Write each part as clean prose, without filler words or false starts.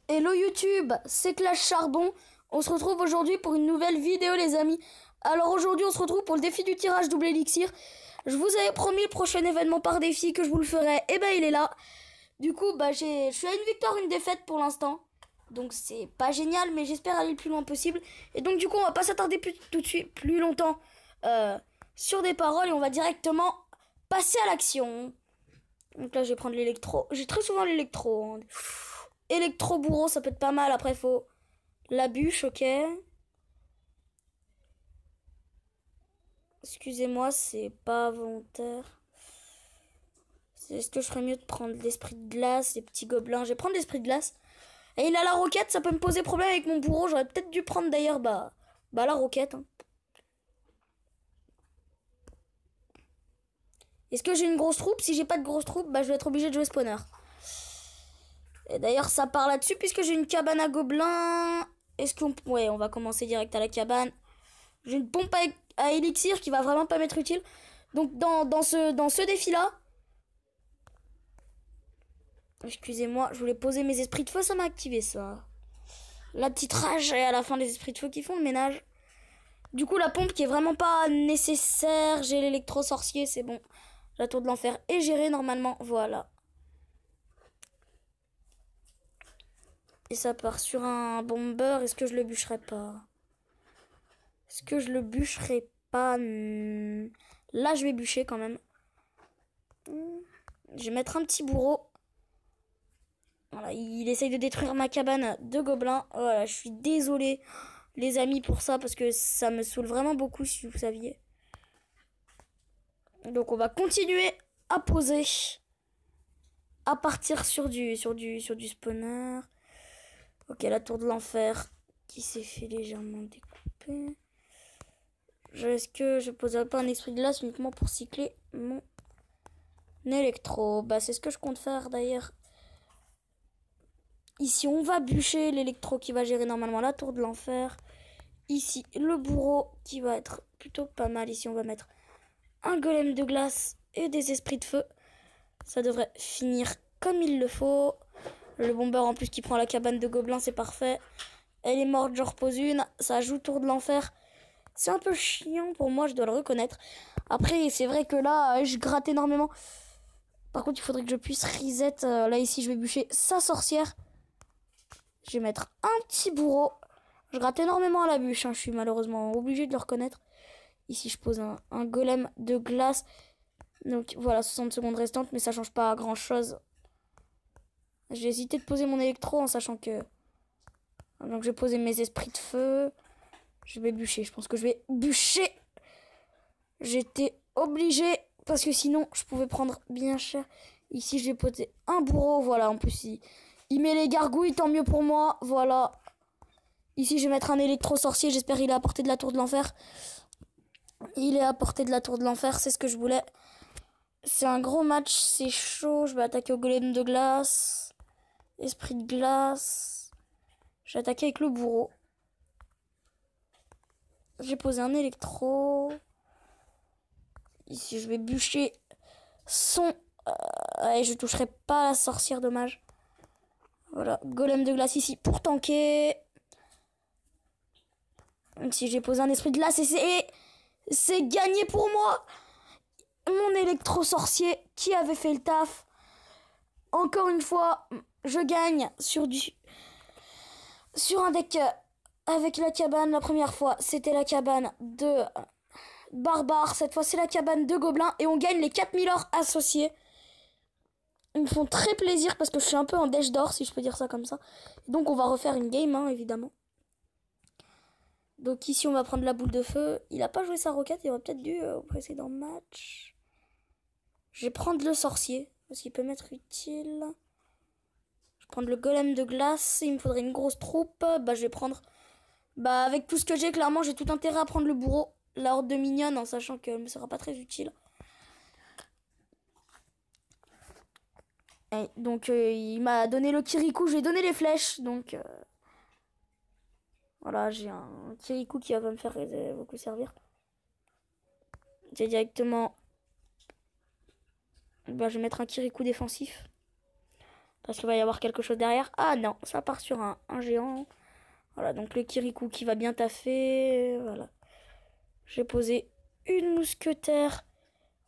Hello YouTube, c'est Clash Charbon. On se retrouve aujourd'hui pour une nouvelle vidéo les amis. Alors aujourd'hui on se retrouve pour le défi du tirage double élixir. Je vous avais promis le prochain événement par défi que je vous le ferai. Et ben il est là. Du coup je suis à une victoire, une défaite pour l'instant. Donc c'est pas génial mais j'espère aller le plus loin possible. Et donc du coup on va pas s'attarder tout de suite plus longtemps sur des paroles et on va directement passer à l'action. Donc là je vais prendre l'électro. J'ai très souvent l'électro. Hein. Électro bourreau, ça peut être pas mal. Après, faut la bûche, ok. Excusez-moi, c'est pas volontaire. Est-ce que je ferais mieux de prendre l'esprit de glace, les petits gobelins? Je vais prendre l'esprit de glace. Et il a la roquette, ça peut me poser problème avec mon bourreau. J'aurais peut-être dû prendre d'ailleurs la roquette. Hein. Est-ce que j'ai une grosse troupe? Si j'ai pas de grosse troupe, je vais être obligé de jouer spawner. Et d'ailleurs, ça part là-dessus puisque j'ai une cabane à gobelins. Est-ce qu'on... Ouais, on va commencer direct à la cabane. J'ai une pompe à élixir qui va vraiment pas m'être utile. Donc dans ce défi-là... Excusez-moi, je voulais poser mes esprits de feu, ça m'a activé ça. La petite rage et à la fin les esprits de feu qui font le ménage. Du coup la pompe qui est vraiment pas nécessaire. J'ai l'électro-sorcier, c'est bon. La tour de l'enfer est gérée normalement, voilà. Et ça part sur un bomber, est-ce que je le bûcherai pas? Est-ce que je le bûcherai pas? Là je vais bûcher quand même. Je vais mettre un petit bourreau. Voilà, il essaye de détruire ma cabane de gobelins. Voilà, je suis désolée les amis pour ça parce que ça me saoule vraiment beaucoup si vous saviez. Donc on va continuer à poser. À partir sur du spawner. Ok, la tour de l'enfer qui s'est fait légèrement découper. Est-ce que je poserai pas un esprit de glace uniquement pour cycler mon électro? C'est ce que je compte faire d'ailleurs. Ici, on va bûcher l'électro qui va gérer normalement la tour de l'enfer. Ici, le bourreau qui va être plutôt pas mal. Ici, on va mettre un golem de glace et des esprits de feu. Ça devrait finir comme il le faut. Le bomber en plus qui prend la cabane de gobelins, c'est parfait. Elle est morte, j'en repose une. Ça joue tour de l'enfer. C'est un peu chiant pour moi, je dois le reconnaître. Après, c'est vrai que là, je gratte énormément. Par contre, il faudrait que je puisse reset. Là, ici, je vais bûcher sa sorcière. Je vais mettre un petit bourreau. Je rate énormément à la bûche. Hein. Je suis malheureusement obligé de le reconnaître. Ici, je pose un golem de glace. Donc voilà, 60 secondes restantes, mais ça change pas grand chose. J'ai hésité de poser mon électro en sachant que... Donc je vais poser mes esprits de feu. Je vais bûcher. Je pense que je vais bûcher. J'étais obligé parce que sinon je pouvais prendre bien cher. Ici, je vais poser un bourreau. Voilà, en plus, il met les gargouilles, tant mieux pour moi. Voilà. Ici, je vais mettre un électro-sorcier. J'espère qu'il est à portée de la tour de l'enfer. Il est à portée de la tour de l'enfer. C'est ce que je voulais. C'est un gros match. C'est chaud. Je vais attaquer au golem de glace. Esprit de glace. Je vais attaquer avec le bourreau. J'ai posé un électro. Ici, je vais bûcher son... et je toucherai pas la sorcière, dommage. Voilà, golem de glace ici pour tanker. Si j'ai posé un esprit de glace et c'est gagné pour moi. Mon électro-sorcier qui avait fait le taf. Encore une fois, je gagne sur un deck avec la cabane. La première fois, c'était la cabane de barbare. Cette fois, c'est la cabane de gobelins. Et on gagne les 4000 ors associés. Ils me font très plaisir parce que je suis un peu en dèche d'or, si je peux dire ça comme ça. Donc, on va refaire une game, hein, évidemment. Donc ici, on va prendre la boule de feu. Il a pas joué sa roquette, il aurait peut-être dû au précédent match. Je vais prendre le sorcier, parce qu'il peut m'être utile. Je vais prendre le golem de glace, il me faudrait une grosse troupe. Je vais prendre... avec tout ce que j'ai, clairement, j'ai tout intérêt à prendre le bourreau. La horde de mignonne, en sachant qu'elle me sera pas très utile. Et donc, il m'a donné le Kirikou, je lui ai donné les flèches, donc... Voilà, j'ai un Kirikou qui va me faire beaucoup servir. J'ai directement... je vais mettre un Kirikou défensif. Parce qu'il va y avoir quelque chose derrière. Ah non, ça part sur un géant. Voilà, donc le Kirikou qui va bien taffer. Voilà. J'ai posé une mousquetaire.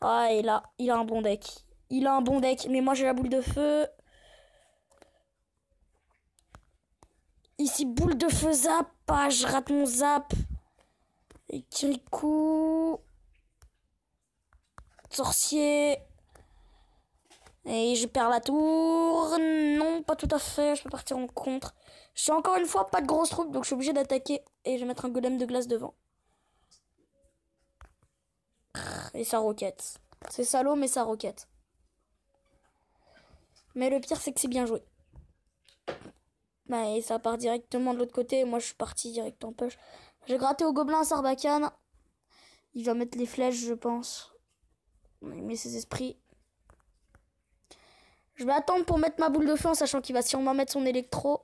Ah, et là, il a un bon deck. Il a un bon deck, mais moi j'ai la boule de feu. Ici, boule de feu zap. Ah, je rate mon zap. Et Kirikou. Sorcier. Et je perds la tour. Non, pas tout à fait. Je peux partir en contre. Je suis encore une fois pas de grosse troupe, donc je suis obligé d'attaquer. Et je vais mettre un golem de glace devant. Et ça roquette. C'est salaud, mais ça roquette. Mais le pire, c'est que c'est bien joué. Bah, et ça part directement de l'autre côté. Moi, je suis parti direct en push. J'ai gratté au gobelin à Sarbacane. Il va mettre les flèches, je pense. Il met ses esprits. Je vais attendre pour mettre ma boule de feu en sachant qu'il va sûrement mettre son électro.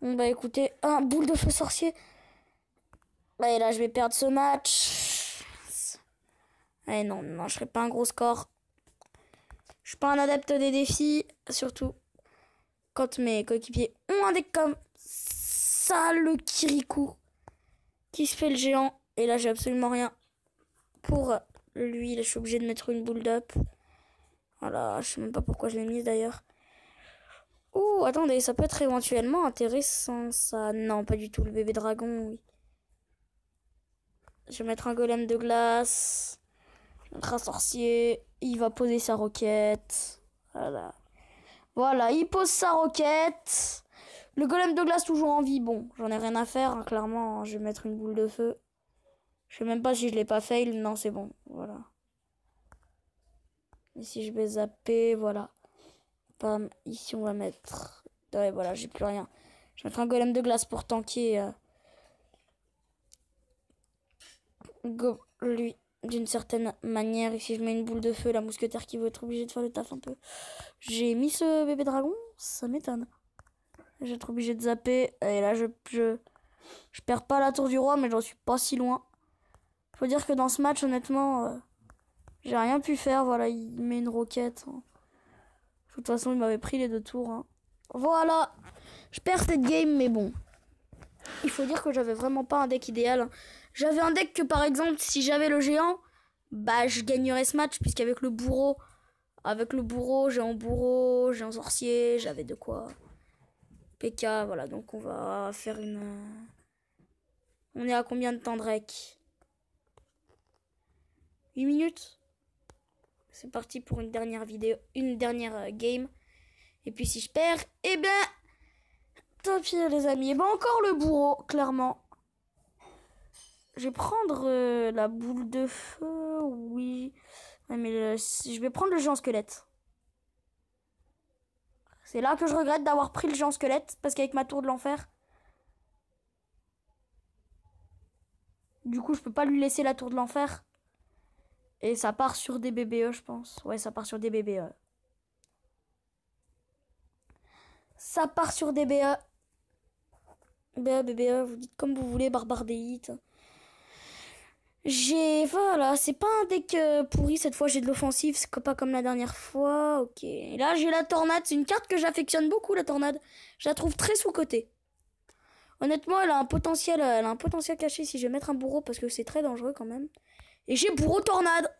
Bon bah écoutez, un boule de feu sorcier. Bah et là je vais perdre ce match. Eh non, non, je ferai pas un gros score. Je suis pas un adepte des défis, surtout quand mes coéquipiers ont un deck comme ça, le Kirikou, qui se fait le géant. Et là j'ai absolument rien pour lui. Là, je suis obligé de mettre une boule d'up. Voilà, je sais même pas pourquoi je l'ai mise d'ailleurs. Ouh, attendez, ça peut être éventuellement intéressant ça. Non, pas du tout, le bébé dragon, oui. Je vais mettre un golem de glace. Je vais mettre un sorcier. Il va poser sa roquette. Voilà. Voilà, il pose sa roquette. Le golem de glace toujours en vie. Bon, j'en ai rien à faire, hein, clairement. Je vais mettre une boule de feu. Je sais même pas si je l'ai pas fail. Non, c'est bon. Voilà. Ici, je vais zapper. Voilà. Bam. Ici, on va mettre... Ouais, voilà, j'ai plus rien. Je vais mettre un golem de glace pour tanker... lui, d'une certaine manière. Ici, je mets une boule de feu. La mousquetaire qui va être obligée de faire le taf un peu. J'ai mis ce bébé dragon. Ça m'étonne. Je vais être obligé de zapper. Et là, je perds pas la tour du roi, mais j'en suis pas si loin. Faut dire que dans ce match, honnêtement, j'ai rien pu faire. Voilà, il met une roquette. De toute façon, il m'avait pris les 2 tours. Hein. Voilà. Je perds cette game, mais bon. Il faut dire que j'avais vraiment pas un deck idéal. Hein. J'avais un deck que, par exemple, si j'avais le géant, bah, je gagnerais ce match, puisqu'avec le bourreau, j'ai un sorcier, j'avais de quoi. PK, voilà, donc on va faire une... On est à combien de temps, Drake? 8 minutes. C'est parti pour une dernière vidéo, une dernière game. Et puis si je perds, eh ben, tant pis les amis. Et ben encore le bourreau, clairement. Je vais prendre la boule de feu, oui. Ouais, mais je vais prendre le géant squelette. C'est là que je regrette d'avoir pris le géant squelette, parce qu'avec ma tour de l'enfer... Du coup, je peux pas lui laisser la tour de l'enfer. Et ça part sur des BBE, je pense. Ouais, ça part sur des BBE. Ça part sur des BE. BBE, vous dites comme vous voulez, barbare des hits. Voilà, c'est pas un deck pourri, cette fois j'ai de l'offensive, c'est pas comme la dernière fois, ok. Et là j'ai la tornade, c'est une carte que j'affectionne beaucoup, la tornade. Je la trouve très sous-cotée. Honnêtement, elle a un potentiel caché si je vais mettre un bourreau parce que c'est très dangereux quand même. Et j'ai bourreau tornade.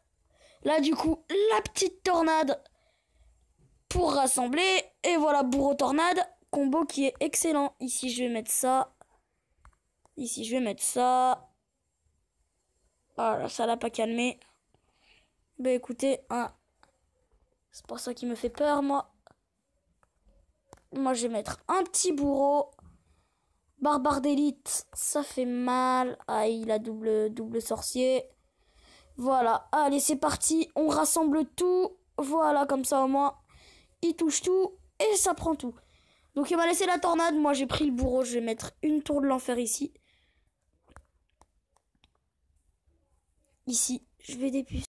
Là du coup, la petite tornade pour rassembler. Et voilà, bourreau tornade, combo qui est excellent. Ici je vais mettre ça. Ici je vais mettre ça. Voilà, ça l'a pas calmé. Bah écoutez, hein, c'est pour ça qu'il me fait peur, moi. Moi, je vais mettre un petit bourreau. Barbare d'élite, ça fait mal. Ah, il a double sorcier. Voilà, allez, c'est parti. On rassemble tout. Voilà, comme ça au moins, il touche tout et ça prend tout. Donc il m'a laissé la tornade. Moi, j'ai pris le bourreau. Je vais mettre une tour de l'enfer ici. Ici, je vais dépucer.